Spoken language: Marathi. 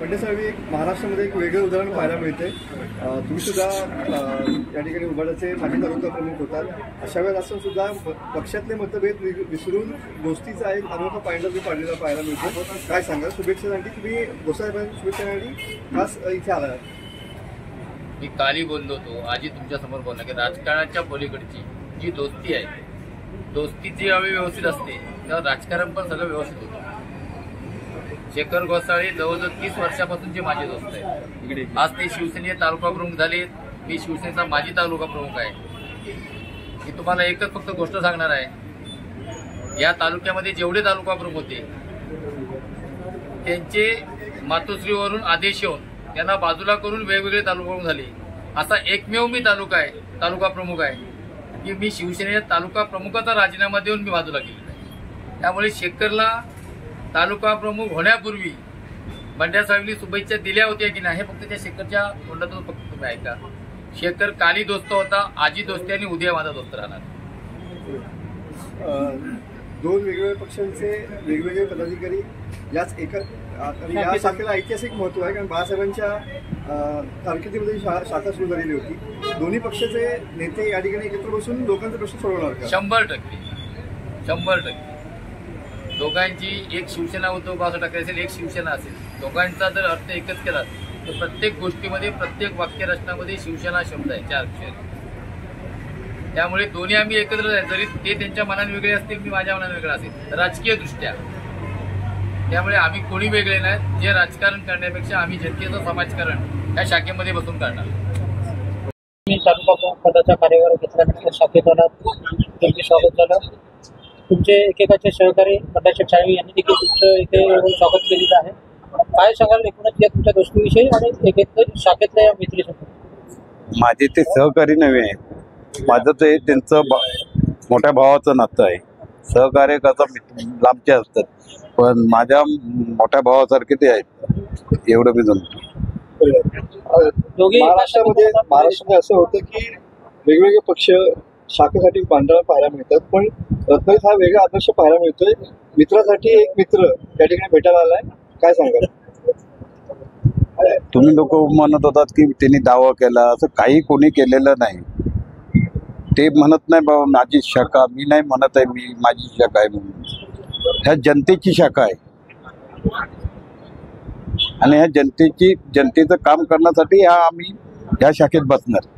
पंडित साहेब, एक महाराष्ट्रामध्ये एक वेगळं उदाहरण पाहायला मिळते। तुम्ही सुद्धा या ठिकाणी उभाटाचे माजी तालुका प्रमुख होतात। अशा वेळेला असून सुद्धा पक्षातले मतभेद विसरून दोस्तीचा एक अनोखा पायंडा तुम्ही पाडलेला पाहायला मिळतो। काय सांगाल? शुभेच्छासाठी तुम्ही गोसाहेबांच्या शुभेच्छासाठी खास इथे आलात। मी काली बोललो होतो, आजी तुमच्या समोर बोलला की राजकारणाच्या पलीकडची जी दोस्ती आहे, दोस्ती ज्यावेळी व्यवस्थित असते तेव्हा राजकारण पण सगळं व्यवस्थित होतं। शेखर गोसाळे जवळजवळ 30 वर्षापासूनचे माझे दोस्त आहेत। आज ते शिवसेनेचे तालुका प्रमुख झाले, मी शिवसेनेचा माजी तालुका प्रमुख आहे। मी तुम्हाला एकच फक्त गोष्ट सांगणार आहे, या तालुक्यामध्ये जेवढे तालुका प्रमुख होते त्यांचे मातोश्रीवरून आदेश येऊन त्यांना बाजूला करून वेगवेगळे तालुका प्रमुख झाले। असा एकमेव मी तालुका प्रमुख आहे की मी शिवसेनेच्या तालुका प्रमुखाचा राजीनामा देऊन मी बाजूला केलेला आहे। त्यामुळे शेखरला तालुका प्रमुख होण्यापूर्वी बंड्यासाहेबांनी शुभेच्छा दिल्या होत्या की नाही हे फक्त त्या शेखरच्या तोंडातून फक्त तुम्ही ऐका। शेखर काली दोस्त होता, आजी दोस्ती आणि उद्या माझा दोस्त राहणार। दोन वेगवेगळ्या पक्षांचे वेगवेगळे पदाधिकारी याच एका या शाखेला ऐतिहासिक महत्व आहे, कारण बाळासाहेबांच्या कारकिर्दीमध्ये शाखा सुरू झालेली होती। दोन्ही पक्षाचे नेते या ठिकाणी एकत्र बसून लोकांचे प्रश्न सोडवणार का? 100% दोघांची एक शिवसेना उद्धव बाळासाहेब ठाकरे असेल, एक शिवसेना असेल। दोघांचा जर अर्थ एकच केला तर प्रत्येक गोष्टीमध्ये, प्रत्येक वाक्यरचनामध्ये शिवसेना शब्द आहे, 4 अक्षर। त्यामुळे दोन्ही आम्ही एकत्र आहे, जरी ते त्यांच्या मनाने वेगळे असतील, मी माझ्या मनाने वेगळा असेल राजकीय दृष्ट्या। त्यामुळे आम्ही कोणी वेगळे नाही, जे राजकारण करण्यापेक्षा आम्ही जनतेचं समाजकारण या शाखेमध्ये बसून करणार। मी तालुका प्रमुख पदाचा कार्यभार घेतल्यानंतर शाखेत आला, तुमचे स्वागत झालं। तुमचे एकेकाचे सहकारी बंडाशेठ साहेब यांनी देखील तुमचं इथे स्वागत केलेलं आहे। काय सांगाल एकूणच या तुमच्या दोस्तीविषयी आणि एक शाखेतल्या मैत्रीसोबत? माझे ते सहकारी नव्हे आहेत, माझं ते त्यांचं मोठ्या भावाचं नातं आहे। सहकार्य कसं लांबचे असतात, पण माझ्या मोठ्या भावासारखे ते आहेत, एवढं मी जमतो। महाराष्ट्रामध्ये असं होतं की वेगवेगळे पक्ष शाखेसाठी भांडण पाहायला मिळतात, पण रत्नागिरीत हा वेगळा आदर्श पाहायला मिळतोय। मित्रासाठी एक मित्र त्या ठिकाणी भेटायला आलाय, काय सांगाल? तुम्ही लोक म्हणत होतात की त्यांनी दावा केला, असं काही कोणी केलेलं नाही। ते म्हणत नाही बाबा माझी शाखा, मी नाही म्हणत आहे मी माझी शाखा आहे म्हणून। ह्या जनतेची शाखा आहे आणि ह्या जनतेचं काम करण्यासाठी आम्ही ह्या शाखेत बसणार।